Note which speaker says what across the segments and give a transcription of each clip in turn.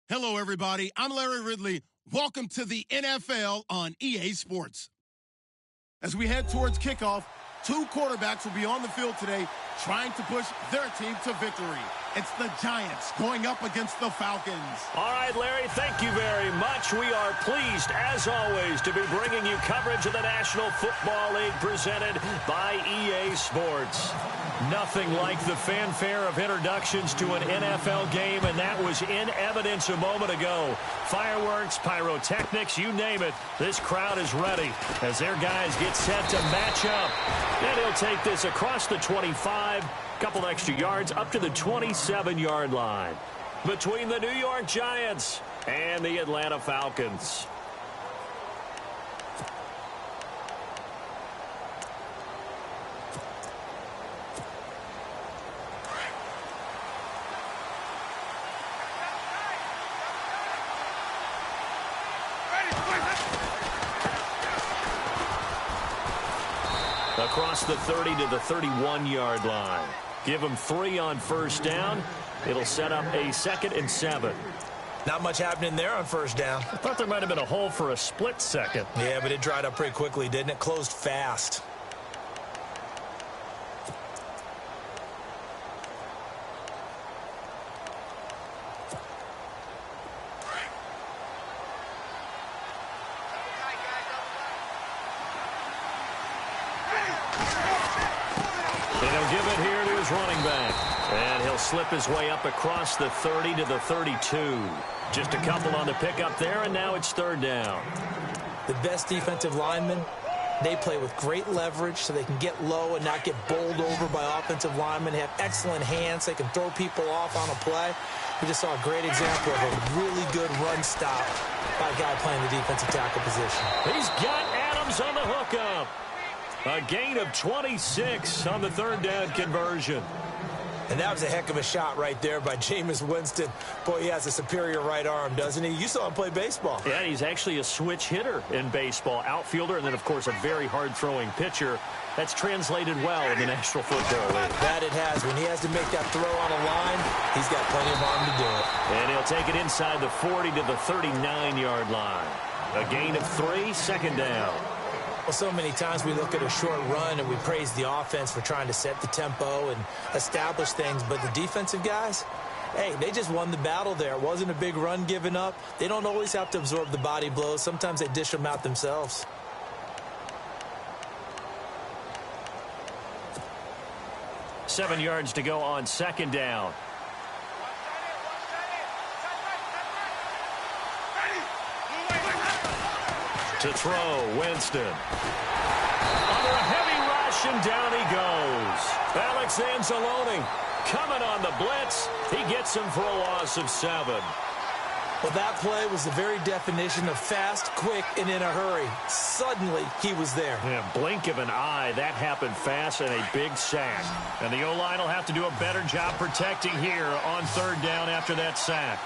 Speaker 1: Hello, everybody. I'm Larry Ridley. Welcome to the NFL on EA Sports. As we head towards kickoff, two quarterbacks will be on the field today trying to push their team to victory. It's the Giants going up against the Falcons.
Speaker 2: All right, Larry, thank you very much. We are pleased, as always, to be bringing you coverage of the National Football League presented by EA Sports. Nothing like the fanfare of introductions to an NFL game, and that was in evidence a moment ago. Fireworks, pyrotechnics, you name it. This crowd is ready as their guys get set to match up. And he'll take this across the 25, couple extra yards up to the 27-yard line between the New York Giants and the Atlanta Falcons. Across the 30 to the 31-yard line. Give them 3 on first down. It'll set up a 2nd and 7.
Speaker 3: Not much happening there on first down.
Speaker 2: I thought there might have been a hole for a split second.
Speaker 3: Yeah, but it dried up pretty quickly, didn't it? Closed fast.
Speaker 2: Running back, and he'll slip his way up across the 30 to the 32. Just a couple on the pickup there, and now it's 3rd down.
Speaker 3: The best defensive linemen, they play with great leverage so they can get low and not get bowled over by offensive linemen. They have excellent hands. They can throw people off on a play. We just saw a great example of a really good run stop by a guy playing the defensive tackle position.
Speaker 2: He's got Adams on the hookup. A gain of 26 on the 3rd down conversion.
Speaker 3: And that was a heck of a shot right there by Jameis Winston. Boy, he has a superior right arm, doesn't he? You saw him play baseball.
Speaker 2: Yeah, he's actually a switch hitter in baseball. Outfielder, and then, of course, a very hard-throwing pitcher. That's translated well in the National Football League.
Speaker 3: That it has. When he has to make that throw on a line, he's got plenty of arm to do it.
Speaker 2: And he'll take it inside the 40 to the 39-yard line. A gain of 3, 2nd down.
Speaker 3: Well, so many times we look at a short run and we praise the offense for trying to set the tempo and establish things, but the defensive guys, hey, they just won the battle there. It wasn't a big run given up. They don't always have to absorb the body blows. Sometimes they dish them out themselves.
Speaker 2: Seven yards to go on 2nd down. To throw, Winston. Under a heavy rush, and down he goes. Alex Anzalone coming on the blitz. He gets him for a loss of 7.
Speaker 3: Well, that play was the very definition of fast, quick, and in a hurry. Suddenly, he was there.
Speaker 2: Yeah, blink of an eye. That happened fast and a big sack. And the O-line will have to do a better job protecting here on 3rd down after that sack.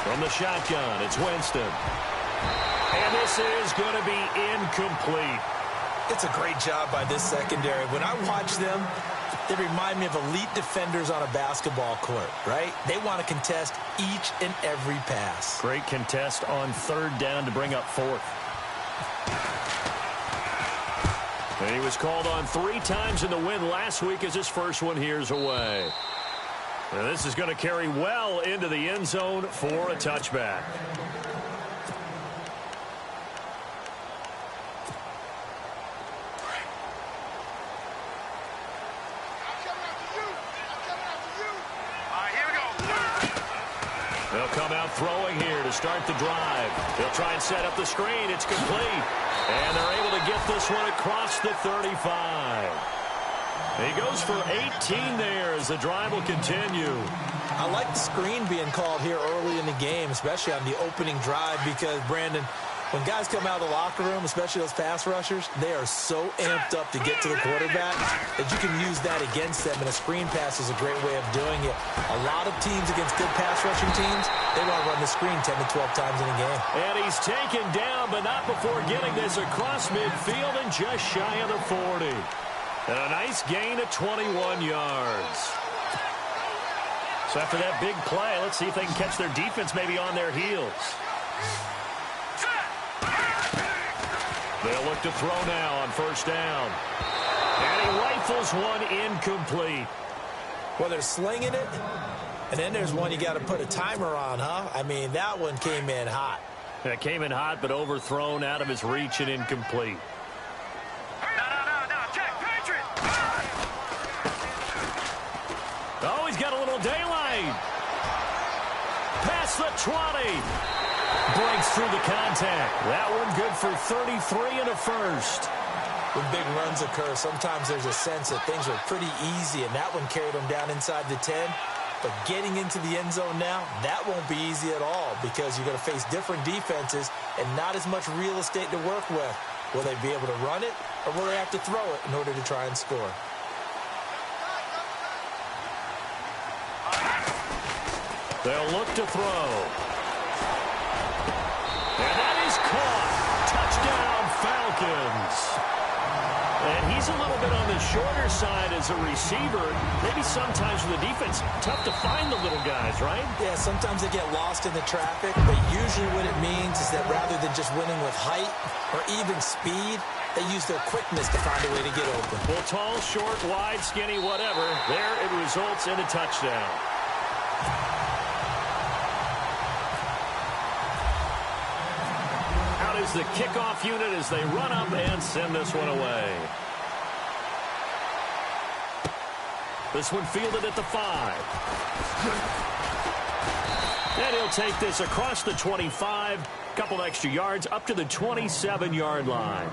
Speaker 2: From the shotgun, it's Winston. And this is going to be incomplete.
Speaker 3: It's a great job by this secondary. When I watch them, they remind me of elite defenders on a basketball court, right? They want to contest each and every pass.
Speaker 2: Great contest on 3rd down to bring up 4th. And he was called on 3 times in the win last week as his first one here's away. And this is going to carry well into the end zone for a touchback. They'll come out throwing here to start the drive. They'll try and set up the screen. It's complete. And they're able to get this one across the 35. He goes for 18 there as the drive will continue.
Speaker 3: I like the screen being called here early in the game, especially on the opening drive, because, Brandon, when guys come out of the locker room, especially those pass rushers, they are so amped up to get to the quarterback that you can use that against them, and a screen pass is a great way of doing it. A lot of teams against good pass rushing teams, they want to run the screen 10 to 12 times in a game.
Speaker 2: And he's taken down, but not before getting this across midfield and just shy of the 40. And a nice gain of 21 yards. So after that big play, let's see if they can catch their defense maybe on their heels. They'll look to throw now on first down. And he rifles one incomplete.
Speaker 3: Well, they're slinging it, and then there's one you got to put a timer on, huh? I mean, that one came in hot.
Speaker 2: It came in hot, but overthrown out of his reach and incomplete. Oh, he's got a little daylight. Past the 20. Breaks through the contact. That one good for 33 and a first.
Speaker 3: When big runs occur, sometimes there's a sense that things are pretty easy, and that one carried them down inside the 10. But getting into the end zone now, that won't be easy at all because you're going to face different defenses and not as much real estate to work with. Will they be able to run it, or will they have to throw it in order to try and score?
Speaker 2: They'll look to throw. And that is caught. Touchdown, Falcons. And he's a little bit on the shorter side as a receiver. Maybe sometimes for the defense, tough to find the little guys, right?
Speaker 3: Yeah, sometimes they get lost in the traffic, but usually what it means is that rather than just winning with height or even speed, they use their quickness to find a way to get open.
Speaker 2: Well, tall, short, wide, skinny, whatever. There it results in a touchdown. Is the kickoff unit as they run up and send this one away. This one fielded at the 5. And he'll take this across the 25, couple extra yards up to the 27-yard line.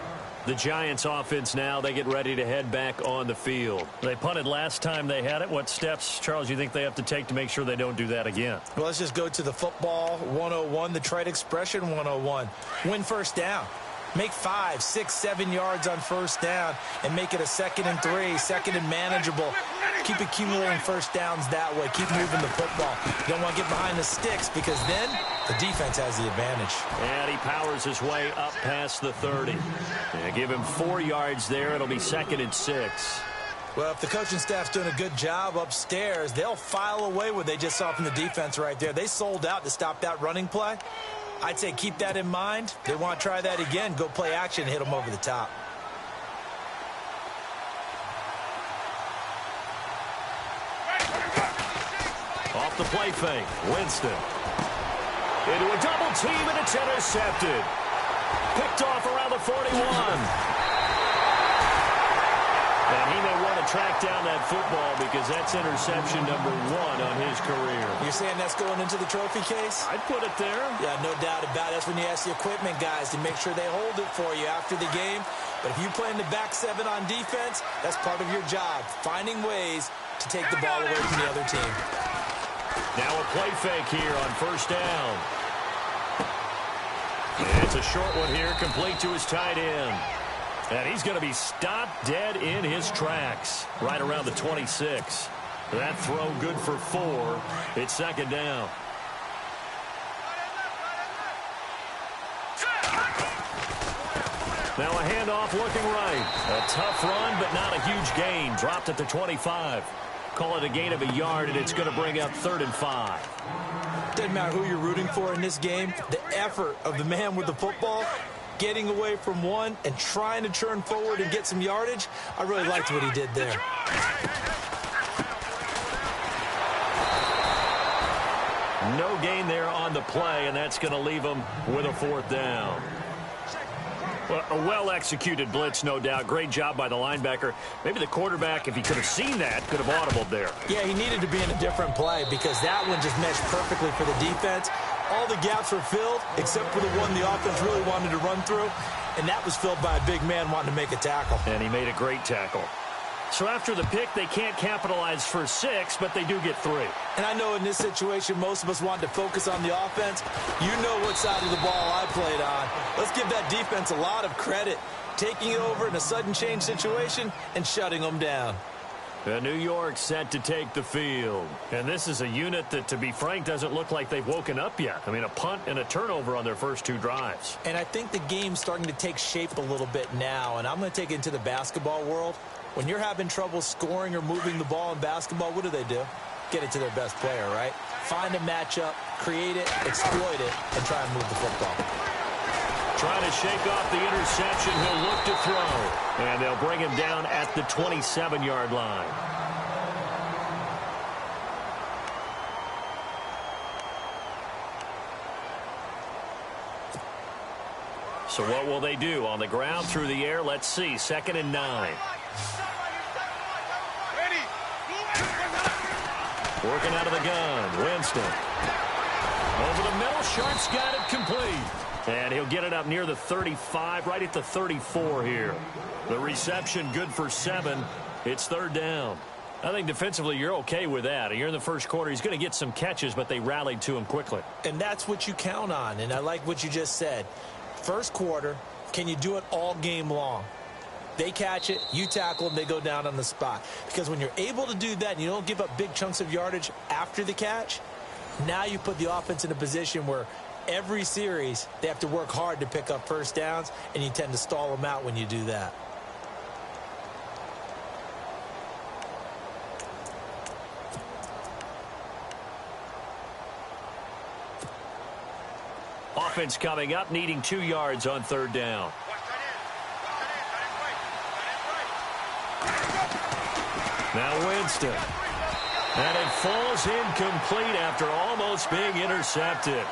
Speaker 2: The Giants offense now, they get ready to head back on the field. They punted last time they had it. What steps, Charles, you think they have to take to make sure they don't do that again?
Speaker 3: Well, let's just go to the football 101, the trade expression 101. Win first down. Make 5, 6, 7 yards on first down and make it a 2nd and 3, 2nd and manageable. Keep accumulating first downs that way. Keep moving the football. You don't want to get behind the sticks because then the defense has the advantage.
Speaker 2: And he powers his way up past the 30. And give him 4 yards there. It'll be 2nd and 6.
Speaker 3: Well, if the coaching staff's doing a good job upstairs, they'll file away what they just saw from the defense right there. They sold out to stop that running play. I'd say keep that in mind. They want to try that again. Go play action, hit them over the top.
Speaker 2: Off the play fake, Winston. Into a double team, and it's intercepted. Picked off around the 41. And he may want to track down that football because that's interception number 1 on his career.
Speaker 3: You're saying that's going into the trophy case?
Speaker 2: I'd put it there.
Speaker 3: Yeah, no doubt about it. That's when you ask the equipment guys to make sure they hold it for you after the game. But if you play in the back 7 on defense, that's part of your job, finding ways to take the ball away from the other team.
Speaker 2: Now a play fake here on first down. And it's a short one here, complete to his tight end. And he's going to be stopped dead in his tracks right around the 26. That throw good for 4. It's 2nd down. Now a handoff looking right. A tough run, but not a huge gain. Dropped at the 25. Call it a gain of a yard, and it's going to bring up 3rd and 5.
Speaker 3: Doesn't matter who you're rooting for in this game. The effort of the man with the football, getting away from one and trying to turn forward and get some yardage, I really liked what he did there.
Speaker 2: No gain there on the play, and that's going to leave him with a 4th down. Well, a well-executed blitz, no doubt. Great job by the linebacker. Maybe the quarterback, if he could have seen that, could have audibled there.
Speaker 3: Yeah, he needed to be in a different play because that one just meshed perfectly for the defense. All the gaps were filled except for the one the offense really wanted to run through, and that was filled by a big man wanting to make a tackle.
Speaker 2: And he made a great tackle. So after the pick, they can't capitalize for 6, but they do get 3.
Speaker 3: And I know in this situation, most of us wanted to focus on the offense. You know what side of the ball I played on. Let's give that defense a lot of credit, taking it over in a sudden change situation and shutting them down.
Speaker 2: New York set to take the field. And this is a unit that, to be frank, doesn't look like they've woken up yet. I mean, a punt and a turnover on their first 2 drives.
Speaker 3: And I think the game's starting to take shape a little bit now, and I'm going to take it into the basketball world. When you're having trouble scoring or moving the ball in basketball, what do? get it to their best player, right? Find a matchup, create it, exploit it, and try and move the football.
Speaker 2: Trying to shake off the interception. He'll look to throw. And they'll bring him down at the 27-yard line. So what will they do? On the ground, through the air, let's see. 2nd and 9. Working out of the gun. Winston. Over the middle. Sharp's got it complete. And he'll get it up near the 35, right at the 34 here. The reception good for 7. It's 3rd down. I think defensively you're okay with that. You're in the first quarter. He's going to get some catches, but they rallied to him quickly.
Speaker 3: And that's what you count on. And I like what you just said. First quarter, can you do it all game long? They catch it, you tackle them, they go down on the spot. Because when you're able to do that and you don't give up big chunks of yardage after the catch, now you put the offense in a position where every series they have to work hard to pick up first downs, and you tend to stall them out when you do that.
Speaker 2: Offense coming up, needing 2 yards on 3rd down. Now Winston. And it falls incomplete after almost being intercepted.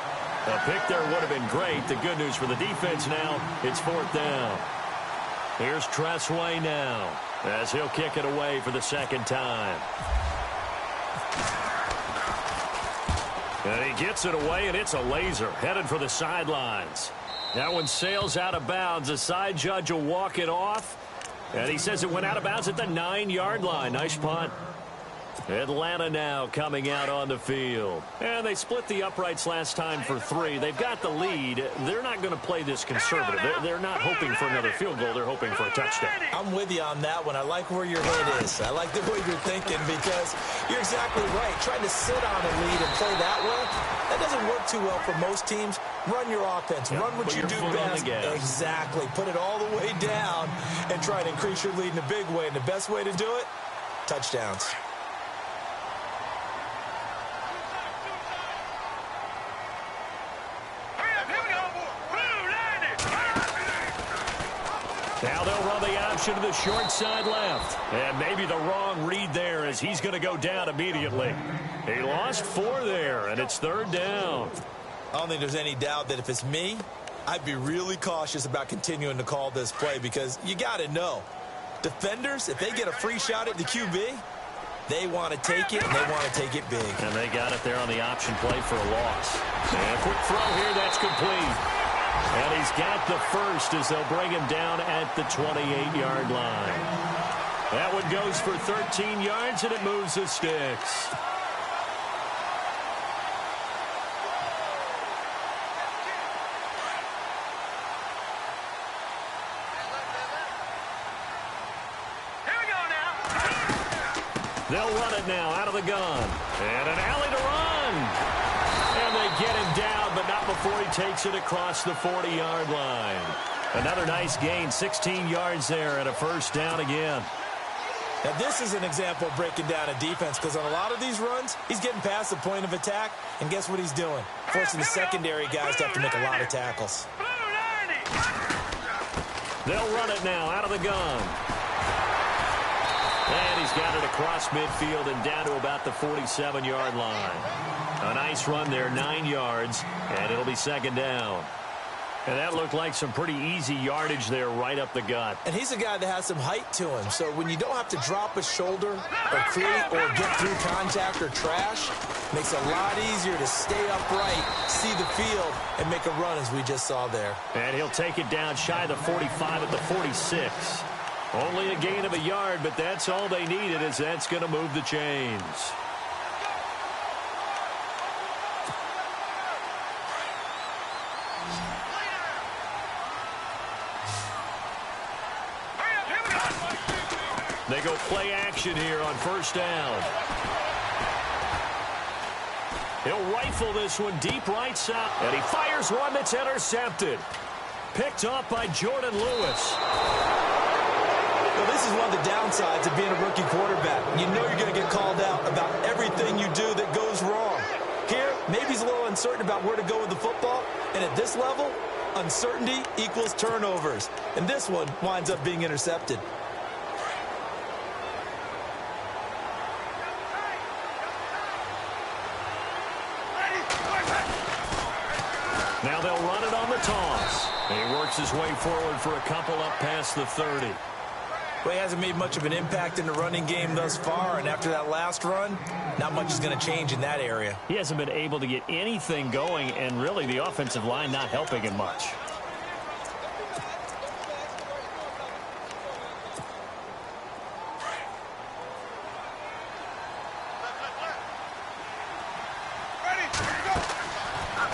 Speaker 2: A pick there would have been great. The good news for the defense now, it's 4th down. Here's Tressway now as he'll kick it away for the 2nd time. And he gets it away, and it's a laser headed for the sidelines. That one sails out of bounds. The side judge will walk it off. And he says it went out of bounds at the 9-yard line. Nice punt. Atlanta now coming out on the field. And they split the uprights last time for 3. They've got the lead. They're not going to play this conservative. They're not hoping for another field goal. They're hoping for a touchdown.
Speaker 3: I'm with you on that one. I like where your head is. I like the way you're thinking because you're exactly right. Trying to sit on a lead and play that way, that doesn't work too well for most teams. Run your offense. Run what you do best. Exactly. Put it all the way down and try to increase your lead in a big way. And the best way to do it, touchdowns.
Speaker 2: Now they'll run the option to the short side left. And maybe the wrong read there as he's going to go down immediately. He lost 4 there, and it's 3rd down.
Speaker 3: I don't think there's any doubt that if it's me, I'd be really cautious about continuing to call this play because you got to know, defenders, if they get a free shot at the QB, they want to take it, and they want to take it big.
Speaker 2: And they got it there on the option play for a loss. And a quick throw here, that's complete. And he's got the first as they'll bring him down at the 28-yard line. That one goes for 13 yards, and it moves the sticks. They'll run it now out of the gun. And an alley to run. And they get him down, but not before he takes it across the 40-yard line. Another nice gain, 16 yards there, and a 1st down again.
Speaker 3: Now, this is an example of breaking down a defense because on a lot of these runs, he's getting past the point of attack, and guess what he's doing? Forcing the secondary guys to have to make a lot of tackles.
Speaker 2: They'll run it now out of the gun. And he's got it across midfield and down to about the 47-yard line. A nice run there, 9 yards, and it'll be 2nd down. And that looked like some pretty easy yardage there right up the gut.
Speaker 3: And he's a guy that has some height to him. So when you don't have to drop a shoulder or create or get through contact or trash, makes it a lot easier to stay upright, see the field, and make a run as we just saw there.
Speaker 2: And he'll take it down shy of the 45 at the 46. Only a gain of a yard, but that's all they needed as that's going to move the chains. They go play action here on 1st down. He'll rifle this one deep right side. And he fires one that's intercepted. Picked off by Jordan Lewis.
Speaker 3: Well, this is one of the downsides of being a rookie quarterback. You know you're going to get called out about everything you uncertain about where to go with the football. And at this level, uncertainty equals turnovers. And this one winds up being intercepted.
Speaker 2: Now they'll run it on the toss. He works his way forward for a couple up past the 30.
Speaker 3: Well, he hasn't made much of an impact in the running game thus far, and after that last run, not much is going to change in that area.
Speaker 2: He hasn't been able to get anything going, and really the offensive line not helping him much.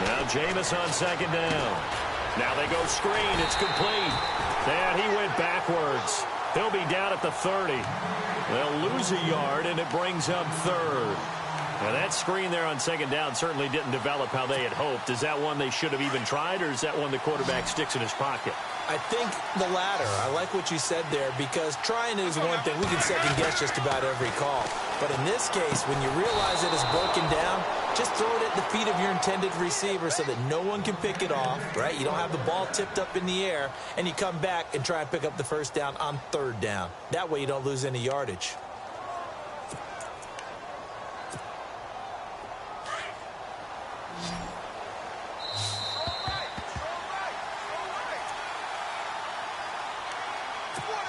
Speaker 2: Now Jameis on second down. Now they go screen. It's complete. And he went backwards. He'll be down at the 30. They'll lose a yard, and it brings up third. Now that screen there on second down certainly didn't develop how they had hoped. Is that one they should have even tried, or is that one the quarterback sticks in his pocket?
Speaker 3: I think the latter. I like what you said there, because trying is one thing. We can second guess just about every call. But in this case, when you realize it is broken down, just throw it at the feet of your intended receiver so that no one can pick it off, right? You don't have the ball tipped up in the air, and you come back and try and pick up the first down on third down. That way you don't lose any yardage.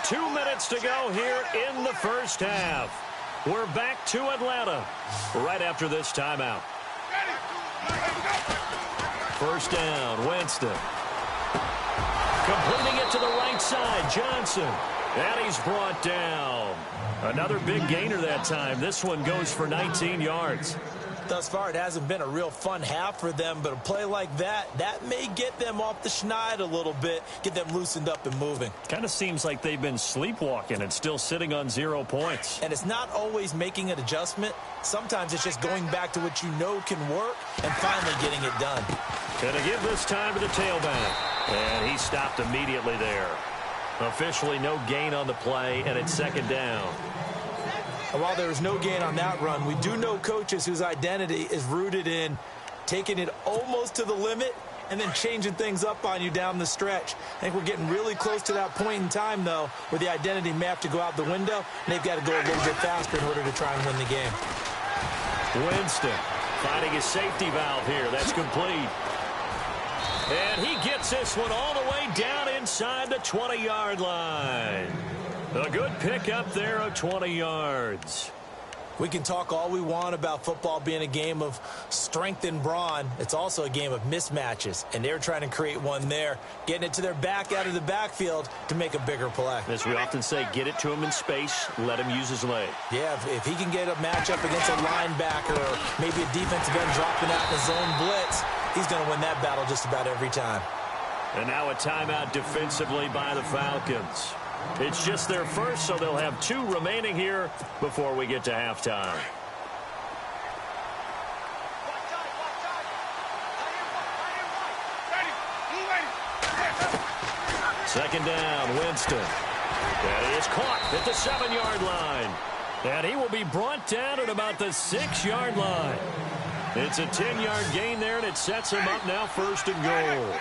Speaker 2: Two minutes to go here in the first half. We're back to Atlanta right after this timeout. First down, Winston. Completing it to the right side, Johnson. And he's brought down. Another big gainer that time. This one goes for 19 yards.
Speaker 3: Thus far, it hasn't been a real fun half for them, but a play like that may get them off the schneid a little bit, get them loosened up and moving.
Speaker 2: Kind of seems like they've been sleepwalking and still sitting on 0 points.
Speaker 3: And it's not always making an adjustment. Sometimes it's just going back to what you know can work and finally getting it done.
Speaker 2: Gonna give this time to the tailback. And he stopped immediately there. Officially no gain on the play, and it's second down.
Speaker 3: And while there was no gain on that run, we do know coaches whose identity is rooted in taking it almost to the limit and then changing things up on you down the stretch. I think we're getting really close to that point in time, though, where the identity may have to go out the window, and they've got to go a little bit faster in order to try and win the game.
Speaker 2: Winston finding his safety valve here. That's complete. And he gets this one all the way down inside the 20-yard line. A good pick up there of 20 yards.
Speaker 3: We can talk all we want about football being a game of strength and brawn. It's also a game of mismatches, and they're trying to create one there, getting it to their back out of the backfield to make a bigger play.
Speaker 2: As we often say, get it to him in space, let him use his leg.
Speaker 3: Yeah, if he can get a matchup against a linebacker or maybe a defensive end dropping out in a zone blitz, he's going to win that battle just about every time.
Speaker 2: And now a timeout defensively by the Falcons. It's just their first, so they'll have 2 remaining here before we get to halftime. Second down, Winston. And he is caught at the 7-yard line. And he will be brought down at about the 6-yard line. It's a 10-yard gain there, and it sets him up now first and goal.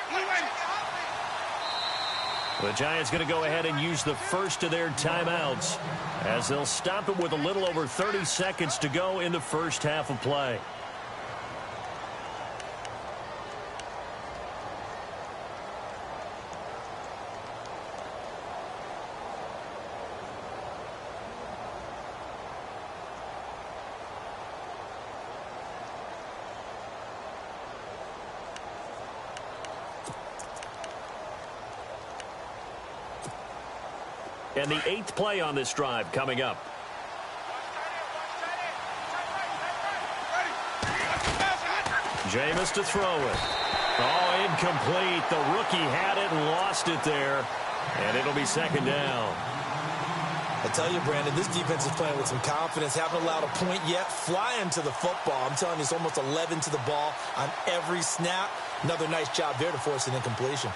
Speaker 2: The Giants going to go ahead and use the first of their timeouts as they'll stop it with a little over 30 seconds to go in the first half of play. And the 8th play on this drive coming up. Jameis to throw it. Oh, incomplete. The rookie had it and lost it there. And it'll be second down.
Speaker 3: I tell you, Brandon, this defense is playing with some confidence. Haven't allowed a point yet. Flying to the football. I'm telling you, it's almost 11 to the ball on every snap. Another nice job there to force an incompletion.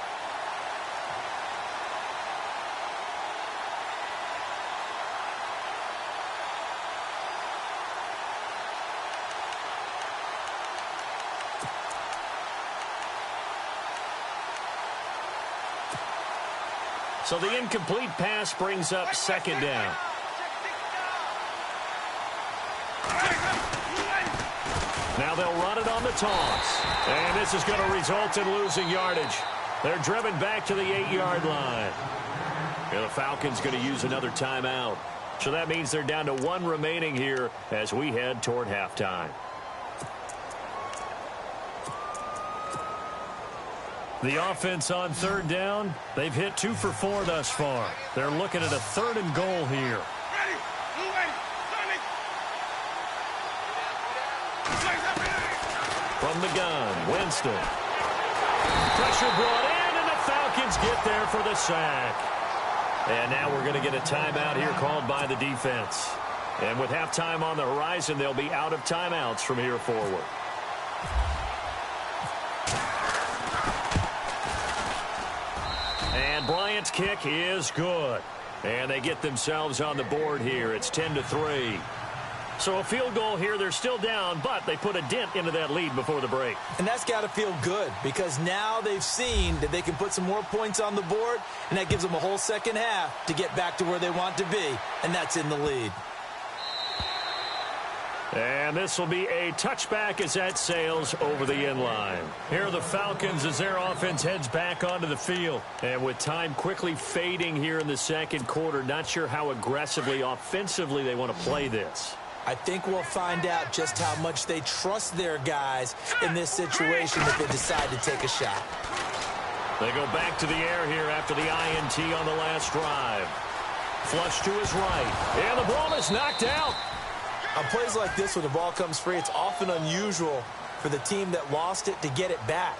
Speaker 2: So the incomplete pass brings up second down. Now they'll run it on the toss. And this is going to result in losing yardage. They're driven back to the 8-yard line. And the Falcons going to use another timeout. So that means they're down to 1 remaining here as we head toward halftime. The offense on third down, they've hit 2 for 4 thus far. They're looking at a 3rd and goal here. From the gun, Winston. Pressure brought in, and the Falcons get there for the sack. And now we're going to get a timeout here called by the defense. And with halftime on the horizon, they'll be out of timeouts from here forward. And Bryant's kick is good. And they get themselves on the board here. It's 10-3. So a field goal here, they're still down, but they put a dent into that lead before the break.
Speaker 3: And that's got to feel good because now they've seen that they can put some more points on the board, and that gives them a whole second half to get back to where they want to be, and that's in the lead.
Speaker 2: And this will be a touchback as that sails over the end line. Here are the Falcons as their offense heads back onto the field. And with time quickly fading here in the second quarter, not sure how aggressively, offensively they want to play this.
Speaker 3: I think we'll find out just how much they trust their guys in this situation if they decide to take a shot.
Speaker 2: They go back to the air here after the INT on the last drive. Flush to his right. And the ball is knocked out.
Speaker 3: On plays like this where the ball comes free, it's often unusual for the team that lost it to get it back.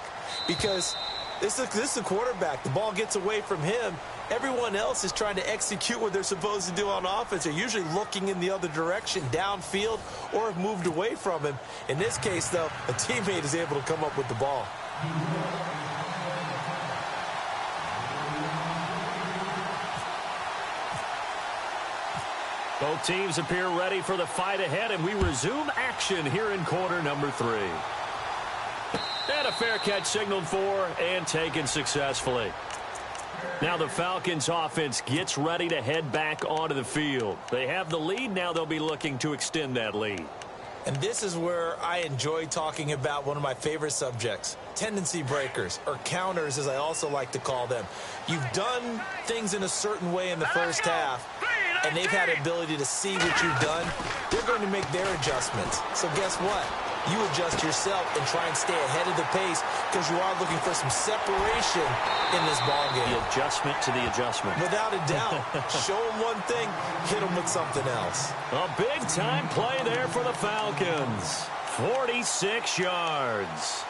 Speaker 3: Because this is a quarterback. The ball gets away from him. Everyone else is trying to execute what they're supposed to do on offense. They're usually looking in the other direction, downfield, or have moved away from him. In this case, though, a teammate is able to come up with the ball.
Speaker 2: Both teams appear ready for the fight ahead, and we resume action here in quarter number 3. And a fair catch signaled for and taken successfully. Now the Falcons offense gets ready to head back onto the field. They have the lead. Now they'll be looking to extend that lead.
Speaker 3: And this is where I enjoy talking about one of my favorite subjects, tendency breakers, or counters as I also like to call them. You've done things in a certain way in the first half, and they've had the ability to see what you've done. They're going to make their adjustments. So guess what? You adjust yourself and try and stay ahead of the pace because you are looking for some separation in this ball game.
Speaker 2: The adjustment to the adjustment.
Speaker 3: Without a doubt. Show them one thing, hit them with something else.
Speaker 2: A big-time play there for the Falcons. 46 yards.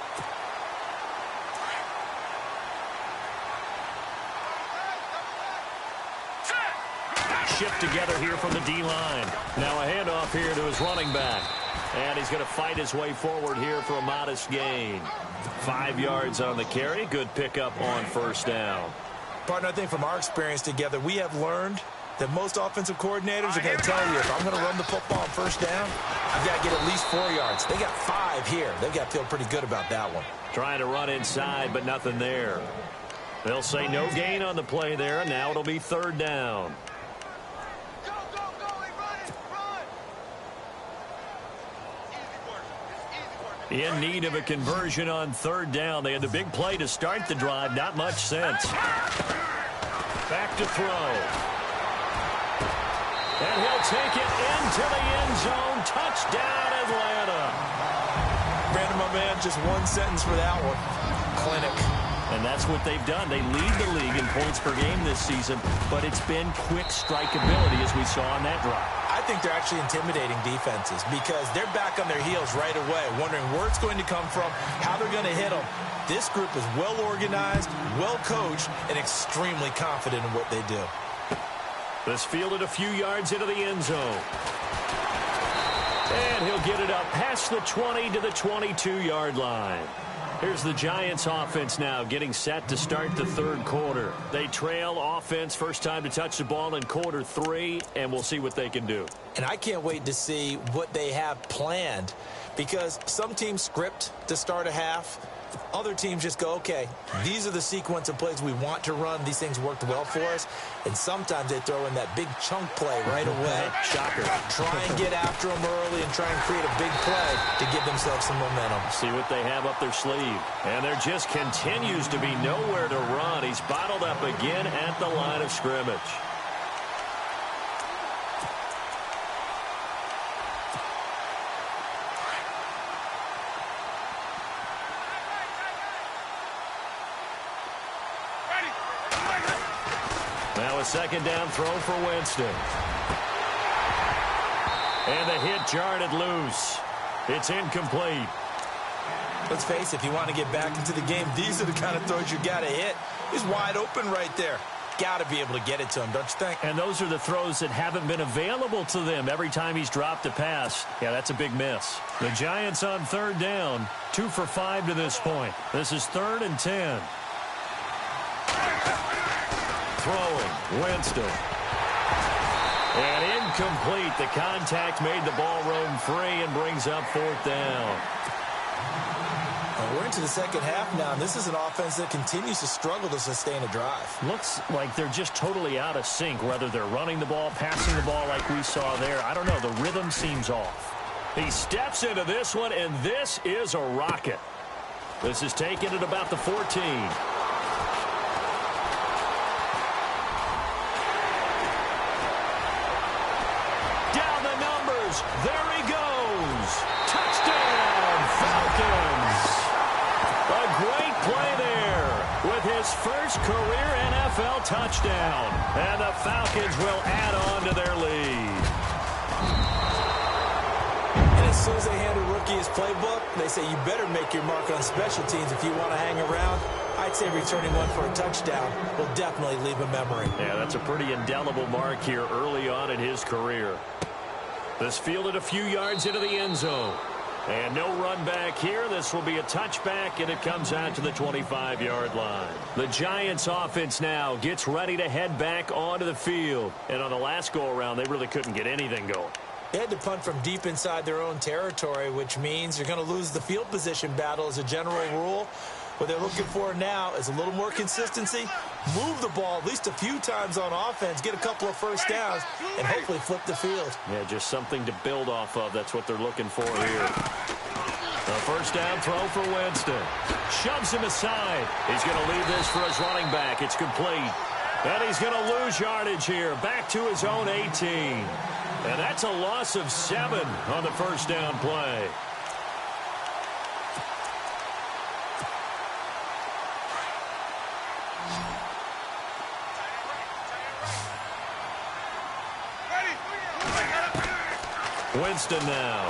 Speaker 2: Shift together here from the D-line. Now a handoff here to his running back. And he's going to fight his way forward here for a modest gain. 5 yards on the carry. Good pickup on first down.
Speaker 3: Partner, I think from our experience together, we have learned that most offensive coordinators are going to tell you, if I'm going to run the football on first down, I've got to get at least 4 yards. They got 5 here. They've got to feel pretty good about that one.
Speaker 2: Trying to run inside, but nothing there. They'll say no gain on the play there, and now it'll be third down. In need of a conversion on third down. They had the big play to start the drive. Not much sense. Back to throw. And he'll take it into the end zone. Touchdown, Atlanta.
Speaker 3: Brandon, my man, just one sentence for that one. Clinic.
Speaker 2: And that's what they've done. They lead the league in points per game this season, but it's been quick strikeability as we saw on that drive.
Speaker 3: I think they're actually intimidating defenses because they're back on their heels right away, wondering where it's going to come from, how they're going to hit them. This group is well organized, well coached, and extremely confident in what they do.
Speaker 2: This fielded a few yards into the end zone. And he'll get it up past the 20 to the 22-yard line. Here's the Giants offense now getting set to start the third quarter. They trail offense first time to touch the ball in quarter 3, and we'll see what they can do.
Speaker 3: And I can't wait to see what they have planned because some teams script to start a half. Other teams just go, okay, these are the sequence of plays we want to run. These things worked well for us. And sometimes they throw in that big chunk play right away.
Speaker 2: Shocker.
Speaker 3: Try and get after them early and try and create a big play to give themselves some momentum.
Speaker 2: See what they have up their sleeve. And there just continues to be nowhere to run. He's bottled up again at the line of scrimmage. Now a second down throw for Winston. And the hit jarred it loose. It's incomplete.
Speaker 3: Let's face it, if you want to get back into the game, these are the kind of throws you got to hit. He's wide open right there. Got to be able to get it to him, don't you think?
Speaker 2: And those are the throws that haven't been available to them every time he's dropped a pass. Yeah, that's a big miss. The Giants on third down, 2 for 5 to this point. This is 3rd and 10. Throwing, Winston. And incomplete. The contact made the ball roam free and brings up 4th down.
Speaker 3: Well, we're into the second half now, and this is an offense that continues to struggle to sustain a drive.
Speaker 2: Looks like they're just totally out of sync, whether they're running the ball, passing the ball like we saw there. I don't know. The rhythm seems off. He steps into this one, and this is a rocket. This is taken at about the 14. There he goes. Touchdown, Falcons. A great play there with his first career NFL touchdown. And the Falcons will add on to their lead.
Speaker 3: And as soon as they hand a rookie his playbook, they say you better make your mark on special teams if you want to hang around. I'd say returning one for a touchdown will definitely leave a memory.
Speaker 2: Yeah, that's a pretty indelible mark here early on in his career. This fielded a few yards into the end zone. And no run back here. This will be a touchback, and it comes out to the 25-yard line. The Giants offense now gets ready to head back onto the field. And on the last go-around, they really couldn't get anything going.
Speaker 3: They had to punt from deep inside their own territory, which means you're going to lose the field position battle as a general rule. What they're looking for now is a little more consistency, move the ball at least a few times on offense, get a couple of first downs, and hopefully flip the field.
Speaker 2: Yeah, just something to build off of. That's what they're looking for here. A first down throw for Winston. Shoves him aside. He's going to leave this for his running back. It's complete. And he's going to lose yardage here. Back to his own 18. And that's a loss of 7 on the first down play. Winston now.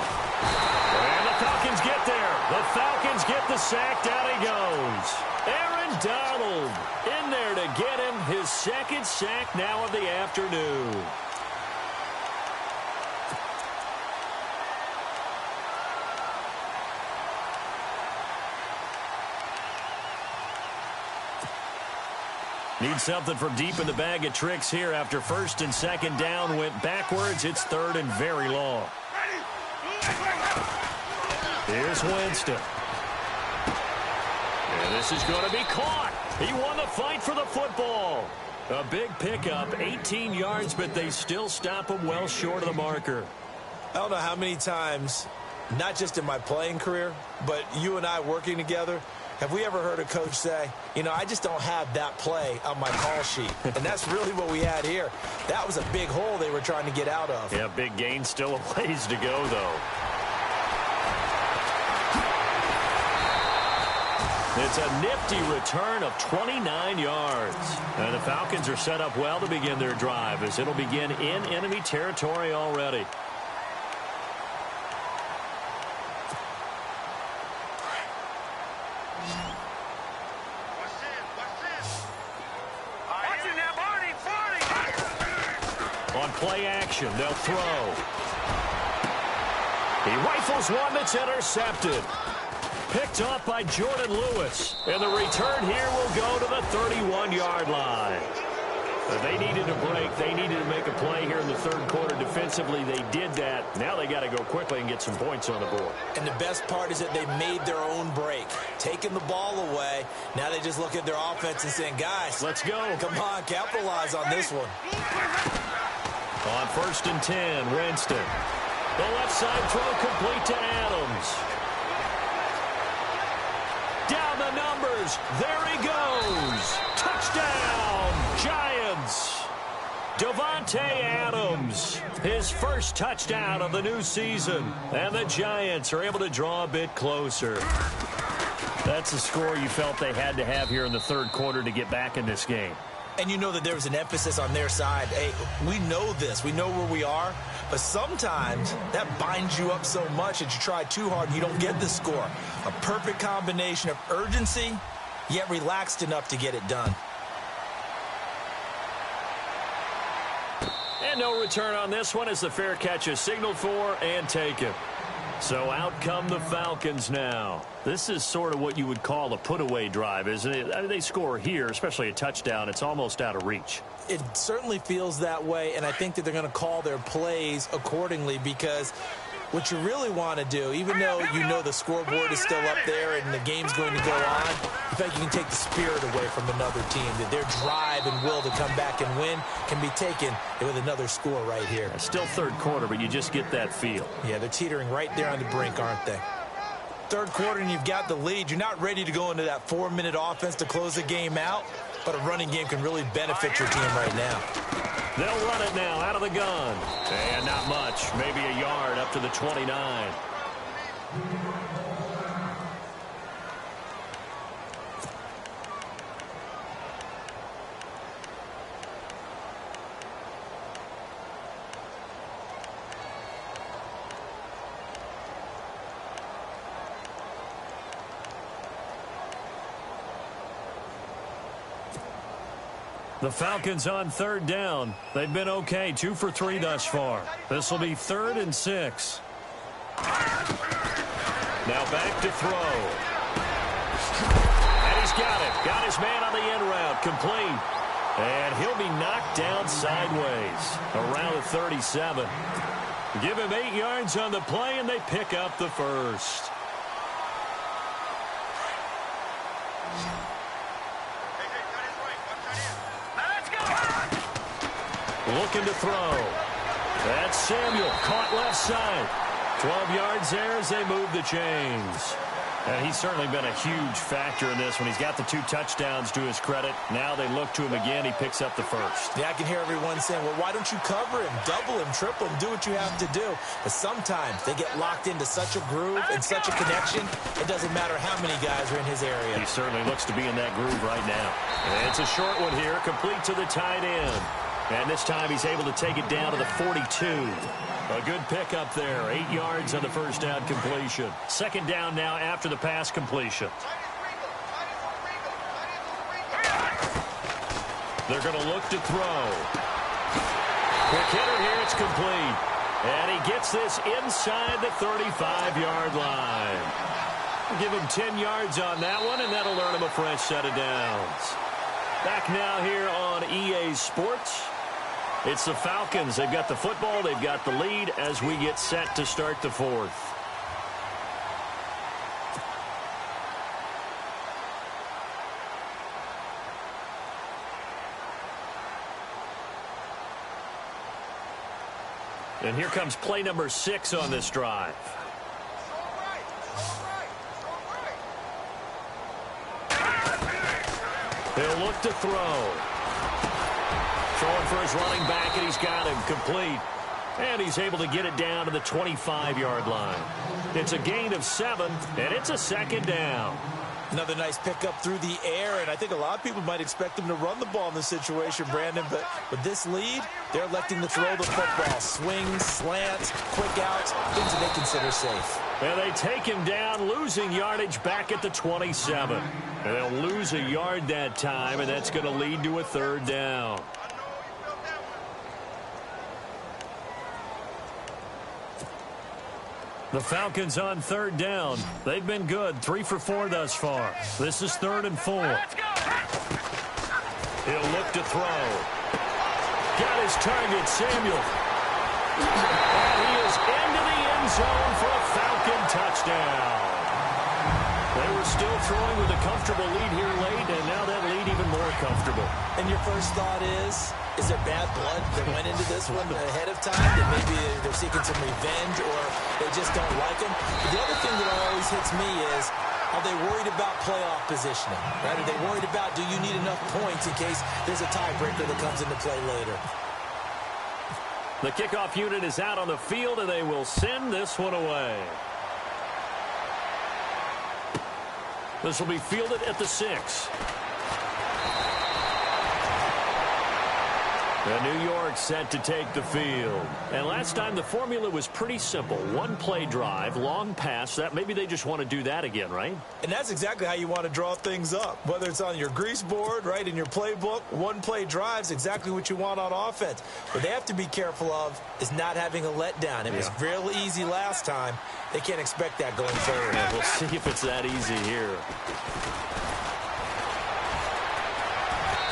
Speaker 2: And the Falcons get there. The Falcons get the sack. Down he goes. Aaron Donald in there to get him his second sack now of the afternoon. Need something from deep in the bag of tricks here after first and second down went backwards. It's 3rd and very long. Here's Winston. And this is going to be caught. He won the fight for the football. A big pickup, 18 yards, but they still stop him well short of the marker.
Speaker 3: I don't know how many times, not just in my playing career, but you and I working together, have we ever heard a coach say, you know, I just don't have that play on my call sheet? And that's really what we had here. That was a big hole they were trying to get out of.
Speaker 2: Yeah, big gain, still a ways to go, though. It's a nifty return of 29 yards. And the Falcons are set up well to begin their drive as it'll begin in enemy territory already. On play action, they'll throw. He rifles one that's intercepted. Picked off by Jordan Lewis. And the return here will go to the 31-yard line. They needed a break. They needed to make a play here in the third quarter. Defensively, they did that. Now they got to go quickly and get some points on the board.
Speaker 3: And the best part is that they made their own break. Taking the ball away. Now they just look at their offense and saying, guys,
Speaker 2: let's go.
Speaker 3: Come on, capitalize on this one.
Speaker 2: On 1st and 10, Winston. The left side throw complete to Adams. Down the numbers. There he goes. Touchdown, Giants. Davante Adams, his first touchdown of the new season. And the Giants are able to draw a bit closer. That's a score you felt they had to have here in the third quarter to get back in this game.
Speaker 3: And you know that there was an emphasis on their side. Hey, we know this. We know where we are. But sometimes that binds you up so much that you try too hard and you don't get the score. A perfect combination of urgency, yet relaxed enough to get it done.
Speaker 2: And no return on this one as the fair catch is signaled for and taken. So out come the Falcons now. This is sort of what you would call a put-away drive, isn't it? I mean, they score here, especially a touchdown. It's almost out of reach.
Speaker 3: It certainly feels that way, and I think that they're going to call their plays accordingly because what you really want to do, even though you know the scoreboard is still up there and the game's going to go on, in fact, you can take the spirit away from another team. That their drive and will to come back and win can be taken with another score right here.
Speaker 2: It's still third quarter, but you just get that feel.
Speaker 3: Yeah, they're teetering right there on the brink, aren't they? Third quarter and you've got the lead. You're not ready to go into that 4-minute offense to close the game out, but a running game can really benefit your team right now.
Speaker 2: They'll run it now out of the gun. And not much, maybe a yard up to the 29. The Falcons on third down. They've been okay, 2 for 3 thus far. This will be 3rd and 6. Now back to throw. And he's got it. Got his man on the end route, complete. And he'll be knocked down sideways around the 37. Give him 8 yards on the play, and they pick up the first. Looking to throw. That's Samuel, caught left side. 12 yards there as they move the chains. And he's certainly been a huge factor in this one. He's got the 2 touchdowns to his credit. Now they look to him again. He picks up the first.
Speaker 3: Yeah, I can hear everyone saying, well, why don't you cover him, double him, triple him, do what you have to do. But sometimes they get locked into such a groove and such a connection, it doesn't matter how many guys are in his area.
Speaker 2: He certainly looks to be in that groove right now. And it's a short one here, complete to the tight end. And this time he's able to take it down to the 42. A good pickup there. 8 yards on the first down completion. Second down now after the pass completion. They're going to look to throw. Quick hitter here. It's complete. And he gets this inside the 35-yard line. Give him 10 yards on that one, and that'll earn him a fresh set of downs. Back now here on EA Sports. It's the Falcons. They've got the football. They've got the lead as we get set to start the fourth. And here comes play number 6 on this drive. He'll look to throw. Throwing for his running back, and he's got him complete. And he's able to get it down to the 25-yard line. It's a gain of 7, and it's a second down.
Speaker 3: Another nice pickup through the air, and I think a lot of people might expect him to run the ball in this situation, Brandon, but with this lead, they're electing to throw the football. Swings, slants, quick outs, things that they consider safe.
Speaker 2: And they take him down, losing yardage back at the 27. And they'll lose a yard that time, and that's going to lead to a third down. The Falcons on third down. They've been good, 3 for 4 thus far. This is 3rd and 4. He'll look to throw. got his target, Samuel. And he is into the end zone for a Falcon touchdown. They were still throwing with a comfortable lead here late, and now that lead even more comfortable.
Speaker 3: And your first thought is there bad blood that went into this one ahead of time? That maybe they're seeking some revenge or they just don't like him? But the other thing that always hits me is, are they worried about playoff positioning? Right? Are they worried about, do you need enough points in case there's a tiebreaker that comes into play later?
Speaker 2: The kickoff unit is out on the field, and they will send this one away. This will be fielded at the 6. And New York set to take the field. And last time the formula was pretty simple. One play drive, long pass. That maybe they just want to do that again, right?
Speaker 3: And that's exactly how you want to draw things up. Whether it's on your grease board, right, in your playbook, one play drive's exactly what you want on offense. What they have to be careful of is not having a letdown. It was real easy last time. They can't expect that going forward.
Speaker 2: Yeah, we'll see if it's that easy here.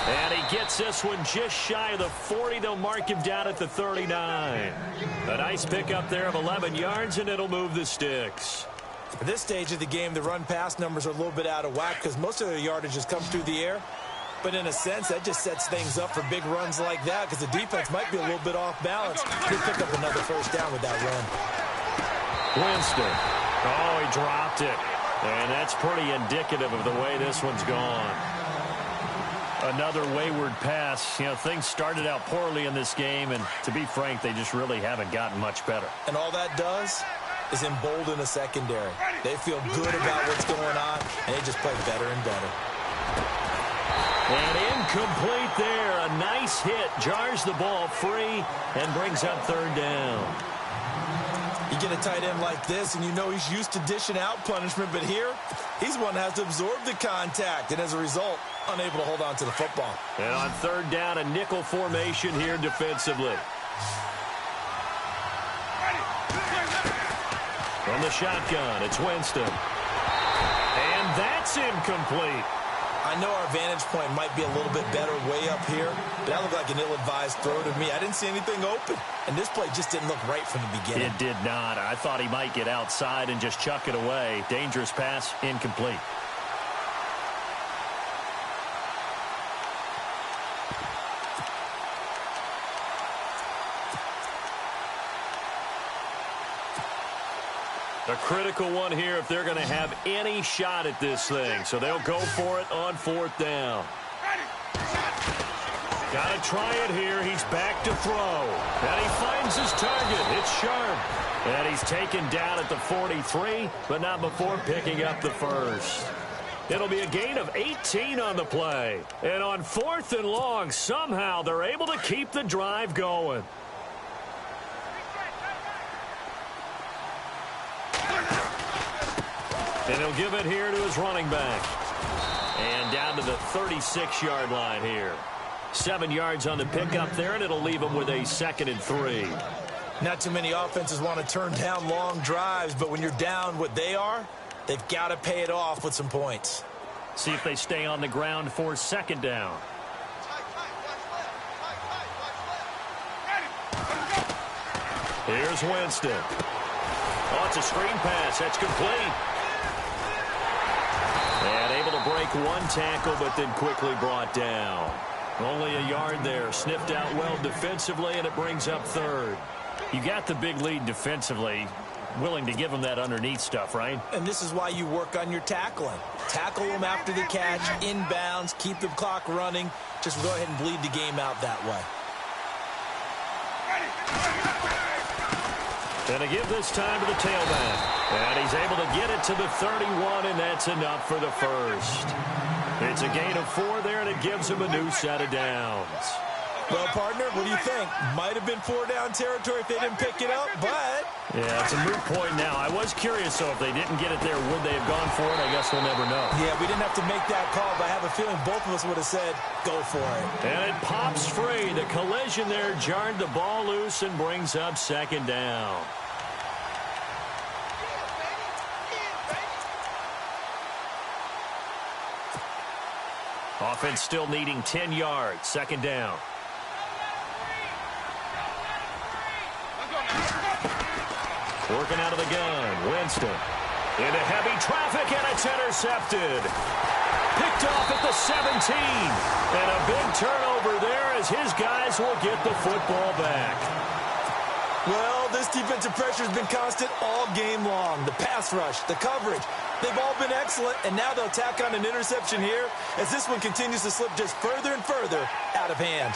Speaker 2: And he gets this one just shy of the 40. They'll mark him down at the 39. A nice pickup there of 11 yards, and it'll move the sticks.
Speaker 3: At this stage of the game, the run-pass numbers are a little bit out of whack because most of their yardage just comes through the air. But in a sense, that just sets things up for big runs like that because the defense might be a little bit off balance. They pick up another first down with that run.
Speaker 2: Winston. Oh, he dropped it. And that's pretty indicative of the way this one's gone. Another wayward pass. You know, things started out poorly in this game, and to be frank, they just really haven't gotten much better.
Speaker 3: And all that does is embolden a secondary. They feel good about what's going on, and they just play better and better.
Speaker 2: And incomplete there. A nice hit. Jars the ball free and brings up third down.
Speaker 3: You get a tight end like this, and you know he's used to dishing out punishment, but here, he's one that has to absorb the contact, and as a result, unable to hold on to the football.
Speaker 2: And on third down, a nickel formation here defensively. From the shotgun, it's Winston. And that's incomplete.
Speaker 3: I know our vantage point might be a little bit better way up here, but that looked like an ill-advised throw to me. I didn't see anything open, and this play just didn't look right from the beginning.
Speaker 2: It did not. I thought he might get outside and just chuck it away. Dangerous pass, incomplete. A critical one here if they're going to have any shot at this thing. So they'll go for it on fourth down. Got to try it here. He's back to throw. And he finds his target. It's Sharp. And he's taken down at the 43, but not before picking up the first. It'll be a gain of 18 on the play. And on fourth and long, somehow they're able to keep the drive going. And he'll give it here to his running back. And down to the 36-yard line here. 7 yards on the pickup there, and it'll leave him with a 2nd and 3.
Speaker 3: Not too many offenses want to turn down long drives, but when you're down what they are, they've got to pay it off with some points.
Speaker 2: See if they stay on the ground for 2nd down. Here's Winston. Oh, it's a screen pass. That's complete. And able to break one tackle, but then quickly brought down. Only a yard there. Sniffed out well defensively, and it brings up third. You got the big lead defensively. Willing to give them that underneath stuff, right?
Speaker 3: And this is why you work on your tackling. Tackle them after the catch, inbounds, keep the clock running. Just go ahead and bleed the game out that way.
Speaker 2: And to give this time to the tailback. And he's able to get it to the 31, and that's enough for the first. It's a gain of 4 there, and it gives him a new set of downs.
Speaker 3: Well, partner, what do you think? Might have been 4-down territory if they didn't pick it up, but...
Speaker 2: Yeah, it's a moot point now. I was curious, so if they didn't get it there, would they have gone for it? I guess we'll never know.
Speaker 3: Yeah, we didn't have to make that call, but I have a feeling both of us would have said, go for it.
Speaker 2: And it pops free. The collision there jarred the ball loose and brings up 2nd down. Offense still needing 10 yards. 2nd down. Working out of the gun. Winston. Into heavy traffic, and it's intercepted. Picked off at the 17. And a big turnover there as his guys will get the football back.
Speaker 3: Well, this defensive pressure has been constant all game long. The pass rush, the coverage, they've all been excellent, and now they'll tack on an interception here as this one continues to slip just further and further out of hand.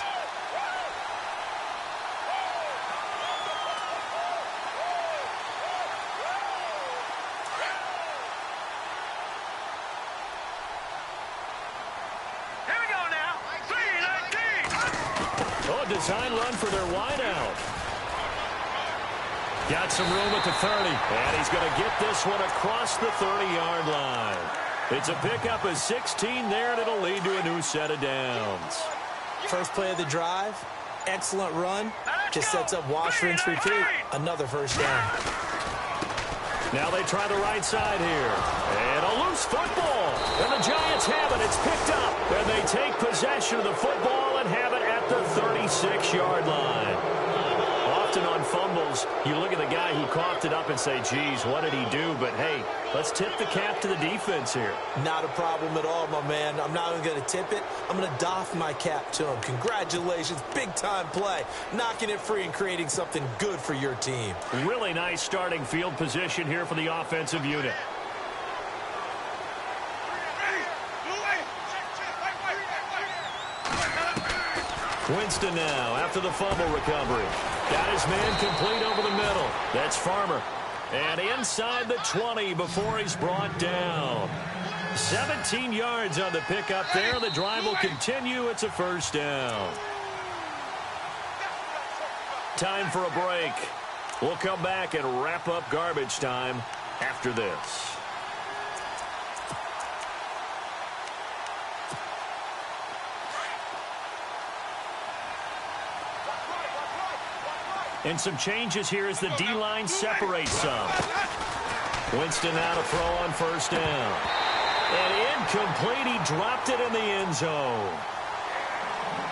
Speaker 2: Design run for their wideout. Got some room at the 30. And he's going to get this one across the 30-yard line. It's a pickup of 16 there, and it'll lead to a new set of downs.
Speaker 3: First play of the drive. Excellent run. Just sets up wash, rinse, repeat. Another first down.
Speaker 2: Now they try the right side here. And a loose football. And the Giants have it. It's picked up. And they take possession of the football and have it at the 36-yard line. Often on fumbles, you look at the guy who coughed it up and say, geez, what did he do? But, hey, let's tip the cap to the defense here.
Speaker 3: Not a problem at all, my man. I'm not even going to tip it. I'm going to doff my cap to him. Congratulations. Big-time play. Knocking it free and creating something good for your team.
Speaker 2: Really nice starting field position here for the offensive unit. Winston now after the fumble recovery. Got his man complete over the middle. That's Farmer. And inside the 20 before he's brought down. 17 yards on the pickup there. The drive will continue. It's a first down. Time for a break. We'll come back and wrap up garbage time after this. And some changes here as the D-line separates some. Winston now to throw on first down. And incomplete. He dropped it in the end zone.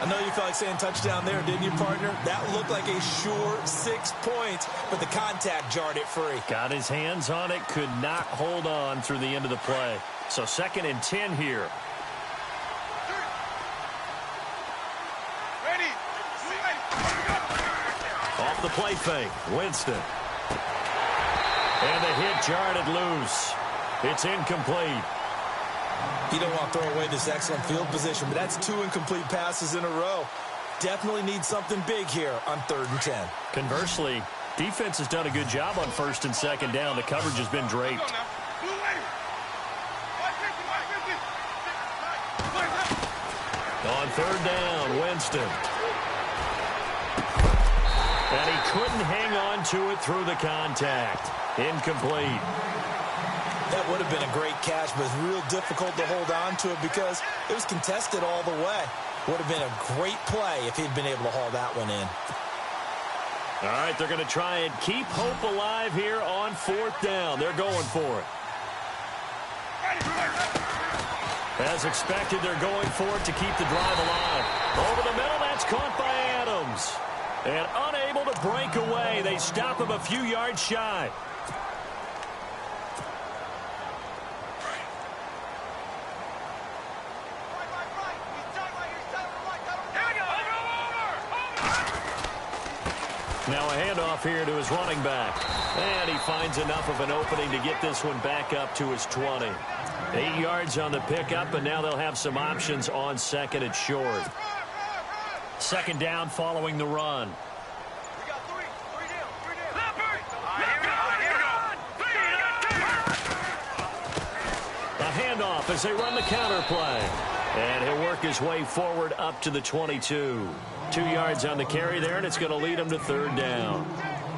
Speaker 3: I know you felt like saying touchdown there, didn't you, partner? That looked like a sure 6 points, but the contact jarred it free.
Speaker 2: Got his hands on it, could not hold on through the end of the play. So 2nd and 10 here. Off the play fake, Winston. And the hit jarred it loose. It's incomplete.
Speaker 3: You don't want to throw away this excellent field position, but that's 2 incomplete passes in a row. Definitely need something big here on 3rd and 10.
Speaker 2: Conversely, defense has done a good job on 1st and 2nd down. The coverage has been draped. On 3rd down, Winston. And he couldn't hang on to it through the contact. Incomplete.
Speaker 3: That would have been a great catch, but it's real difficult to hold on to it because it was contested all the way. Would have been a great play if he'd been able to haul that one in.
Speaker 2: All right, they're going to try and keep hope alive here on 4th down. They're going for it. As expected, they're going for it to keep the drive alive. Over the middle, that's caught by Adams. And unable to break away. They stop him a few yards shy. Now a handoff here to his running back. And he finds enough of an opening to get this one back up to his 20. 8 yards on the pickup, and now they'll have some options on 2nd and short. 2nd down following the run. A handoff as they run the counter play. And he'll work his way forward up to the 22. 2 yards on the carry there, and it's going to lead him to 3rd down.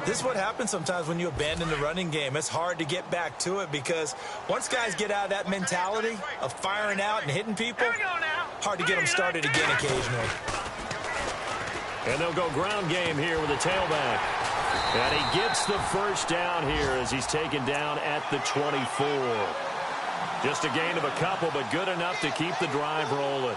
Speaker 3: This is what happens sometimes when you abandon the running game. It's hard to get back to it because once guys get out of that mentality of firing out and hitting people, hard to get them started again occasionally.
Speaker 2: And they'll go ground game here with a tailback. And he gets the first down here as he's taken down at the 24. Just a gain of a couple, but good enough to keep the drive rolling.